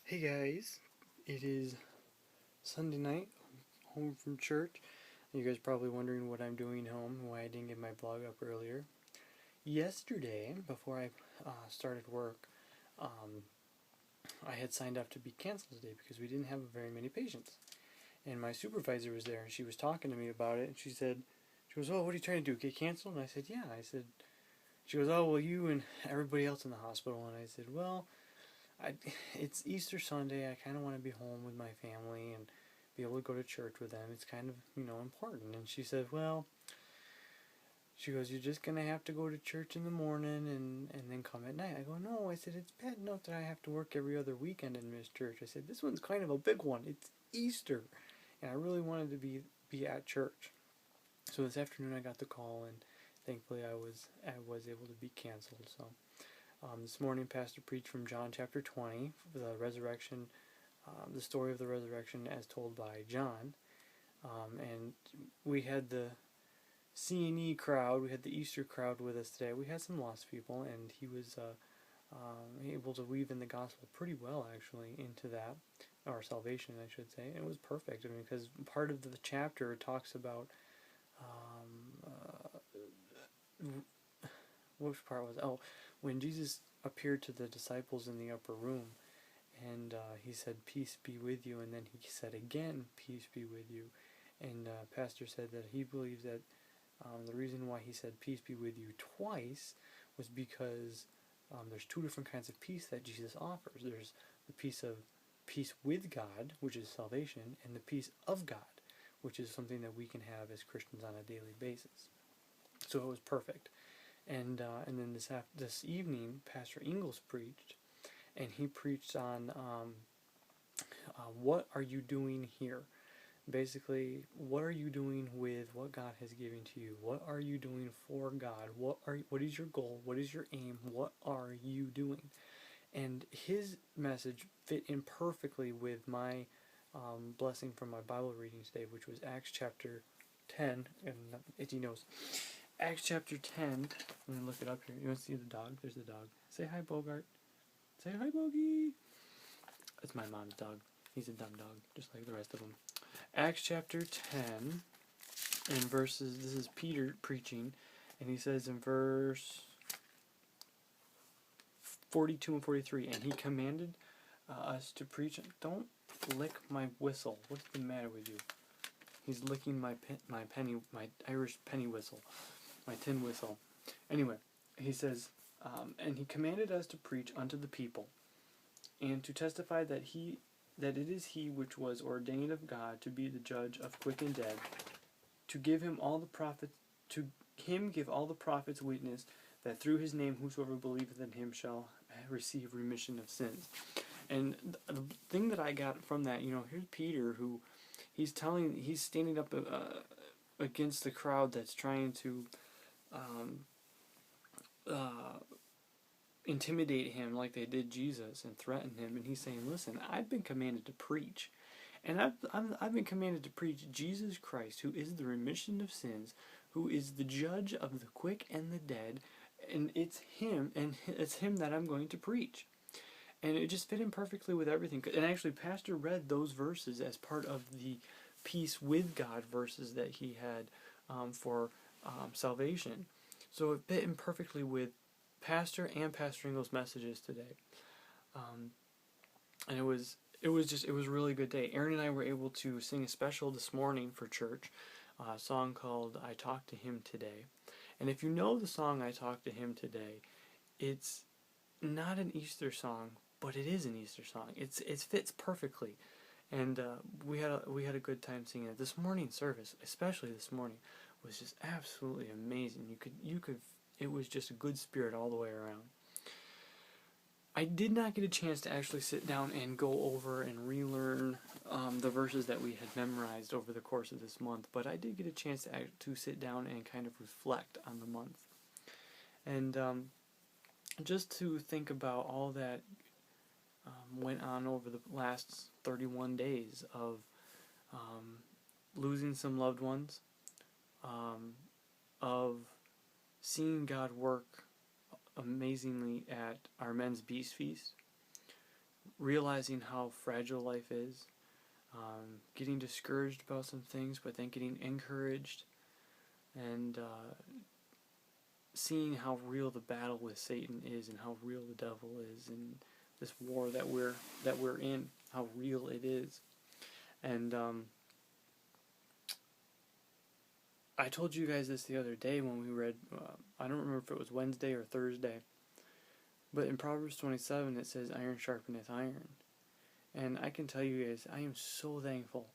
Hey guys, it is Sunday night, home from church. You guys probably wondering what I'm doing home, why I didn't get my blog up earlier. Yesterday, before I started work, um, I had signed up to be canceled today because we didn't have very many patients. And my supervisor was there and she was talking to me about it and she goes, "Oh, what are you trying to do, get canceled?" And I said, "Yeah." She goes, "Oh, well, you and everybody else in the hospital." And I said, "Well, I, it's Easter Sunday. I kind of want to be home with my family and be able to go to church with them. It's kind of, important." And she said, "Well," she goes, "you're just going to have to go to church in the morning and then come at night." I go, "No," I said, "it's bad enough that I have to work every other weekend and miss church." I said, "This one's kind of a big one. It's Easter. And I really wanted to be at church." So this afternoon I got the call and thankfully I was able to be canceled. So this morning Pastor preached from John chapter 20, the resurrection, the story of the resurrection as told by John. And we had the C&E crowd, we had the Easter crowd with us today. We had some lost people, and he was able to weave in the gospel pretty well, actually, into that, or salvation, I should say. And it was perfect. I mean, because part of the chapter talks about which part was, oh, when Jesus appeared to the disciples in the upper room, and he said, "Peace be with you," and then he said again, "Peace be with you." And Pastor said that he believes that the reason why he said, "Peace be with you" twice was because there's two different kinds of peace that Jesus offers. There's the peace with God, which is salvation, and the peace of God, which is something that we can have as Christians on a daily basis. So it was perfect. And then this evening, Pastor Ingles preached, and he preached on what are you doing here? Basically, what are you doing with what God has given to you? What are you doing for God? What is your goal? What is your aim? What are you doing? And his message fit in perfectly with my blessing from my Bible reading today, which was Acts chapter 10. And Itchy knows. Acts chapter 10. Let me look it up here. You want to see the dog? There's the dog. Say hi, Bogart. Say hi, Bogey. That's my mom's dog. He's a dumb dog, just like the rest of them. Acts chapter 10, and verses, this is Peter preaching, and he says in verse 42 and 43, and he commanded us to preach. Don't lick my whistle. What's the matter with you? He's licking my Irish penny whistle, my tin whistle. Anyway, he says, and he commanded us to preach unto the people, and to testify that it is he which was ordained of God to be the judge of quick and dead, to give him all the prophets, give all the prophets witness that through his name whosoever believeth in him shall receive remission of sins. And the thing that I got from that, here's Peter, who he's standing up against the crowd that's trying to intimidate him like they did Jesus and threaten him, and he's saying, "Listen, I've been commanded to preach, and I've been commanded to preach Jesus Christ, who is the remission of sins, who is the judge of the quick and the dead, and it's him that I'm going to preach." And it just fit in perfectly with everything. And actually, Pastor read those verses as part of the peace with God verses that he had for salvation. So it fit in perfectly with Pastor and Pastor Ingles' messages today. And it was a really good day. Aaron and I were able to sing a special this morning for church, a song called "I Talked to Him Today." And if you know the song "I Talked to Him Today," it's not an Easter song, but it is an Easter song. It fits perfectly, and we had a good time singing it. This morning's service, especially this morning, was just absolutely amazing. It was just a good spirit all the way around. I did not get a chance to actually sit down and go over and relearn the verses that we had memorized over the course of this month, but I did get a chance to sit down and kind of reflect on the month. And just to think about all that went on over the last 31 days of losing some loved ones, of seeing God work amazingly at our Men's Beast Feast, realizing how fragile life is, getting discouraged about some things, but then getting encouraged, and seeing how real the battle with Satan is, and how real the devil is, and this war that we're in, how real it is. And I told you guys this the other day when we read, I don't remember if it was Wednesday or Thursday, but in Proverbs 27 it says, iron sharpeneth iron. And I can tell you guys, I am so thankful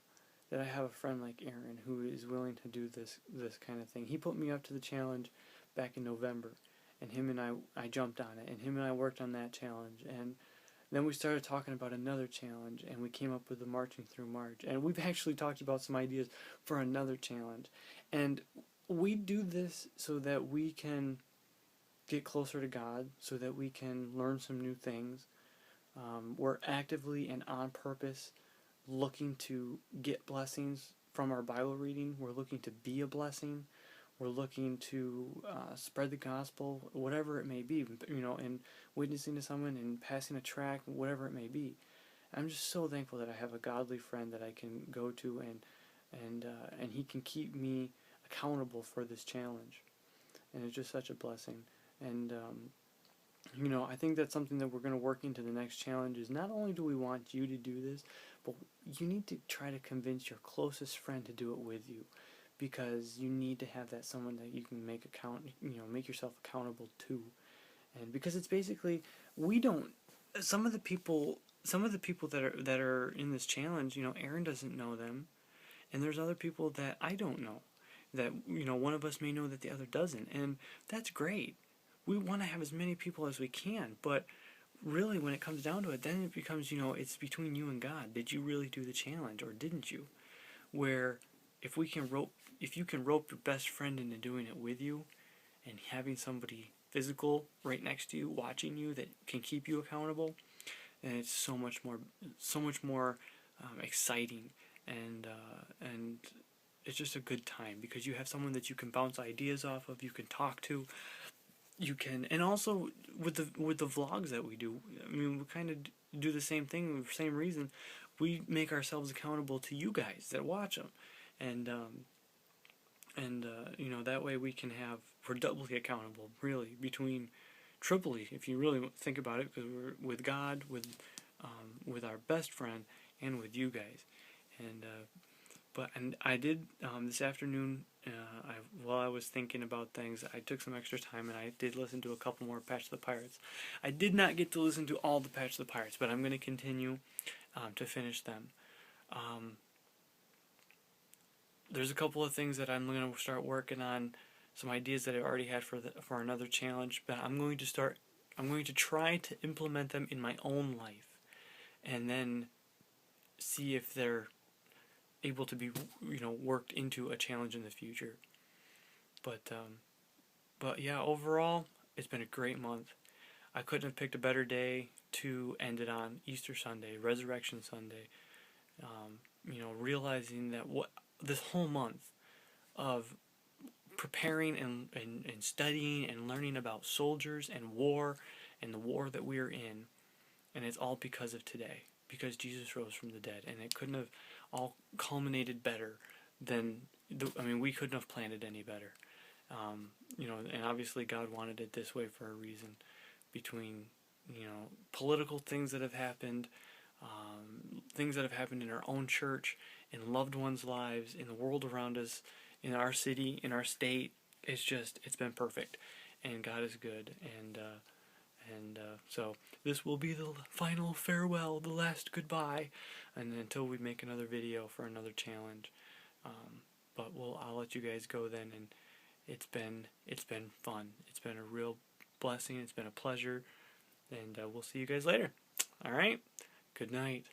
that I have a friend like Aaron who is willing to do this kind of thing. He put me up to the challenge back in November, and him and I jumped on it, and him and I worked on that challenge, and then we started talking about another challenge, and we came up with the Marching Through March, and we've actually talked about some ideas for another challenge. And we do this so that we can get closer to God, so that we can learn some new things. We're actively and on purpose looking to get blessings from our Bible reading. We're looking to be a blessing. We're looking to spread the gospel, whatever it may be, and witnessing to someone and passing a tract, whatever it may be. I'm just so thankful that I have a godly friend that I can go to, and he can keep me accountable for this challenge. And it's just such a blessing. And I think that's something that we're going to work into the next challenge. Is not only do we want you to do this, but you need to try to convince your closest friend to do it with you, because you need to have that someone that you can make yourself accountable to. And because it's basically, some of the people that are in this challenge, Aaron doesn't know them, and there's other people that I don't know, that one of us may know that the other doesn't, and that's great. We want to have as many people as we can, but really when it comes down to it, then it becomes, it's between you and God. Did you really do the challenge, or didn't you? Where if you can rope your best friend into doing it with you, and having somebody physical right next to you, watching you, that can keep you accountable, and it's so much more exciting, and it's just a good time, because you have someone that you can bounce ideas off of, you can talk to, and also with the vlogs that we do, we kind of do the same thing, for the same reason. We make ourselves accountable to you guys that watch them, and that way we're doubly accountable, really, triply, if you really think about it, because we're with God, with our best friend, and with you guys. And I did this afternoon, while I was thinking about things, I took some extra time and I did listen to a couple more Patch the Pirates. I did not get to listen to all the Patch the Pirates, but I'm going to continue to finish them. There's a couple of things that I'm going to start working on, some ideas that I already had for another challenge, but I'm going to try to implement them in my own life, and then see if they're able to be worked into a challenge in the future. But yeah, overall it's been a great month. I couldn't have picked a better day to end it on. Easter Sunday, Resurrection Sunday, realizing that this whole month of preparing and studying and learning about soldiers and war and the war that we're in, and it's all because of today, because Jesus rose from the dead, and it couldn't have all culminated better than, we couldn't have planned it any better. And obviously God wanted it this way for a reason, between, political things that have happened, things that have happened in our own church, in loved ones' lives, in the world around us, in our city, in our state. It's been perfect, and God is good, and so this will be the final farewell, the last goodbye, and until we make another video for another challenge. But I'll let you guys go then, and it's been fun. It's been a real blessing. It's been a pleasure, and we'll see you guys later. All right. Good night.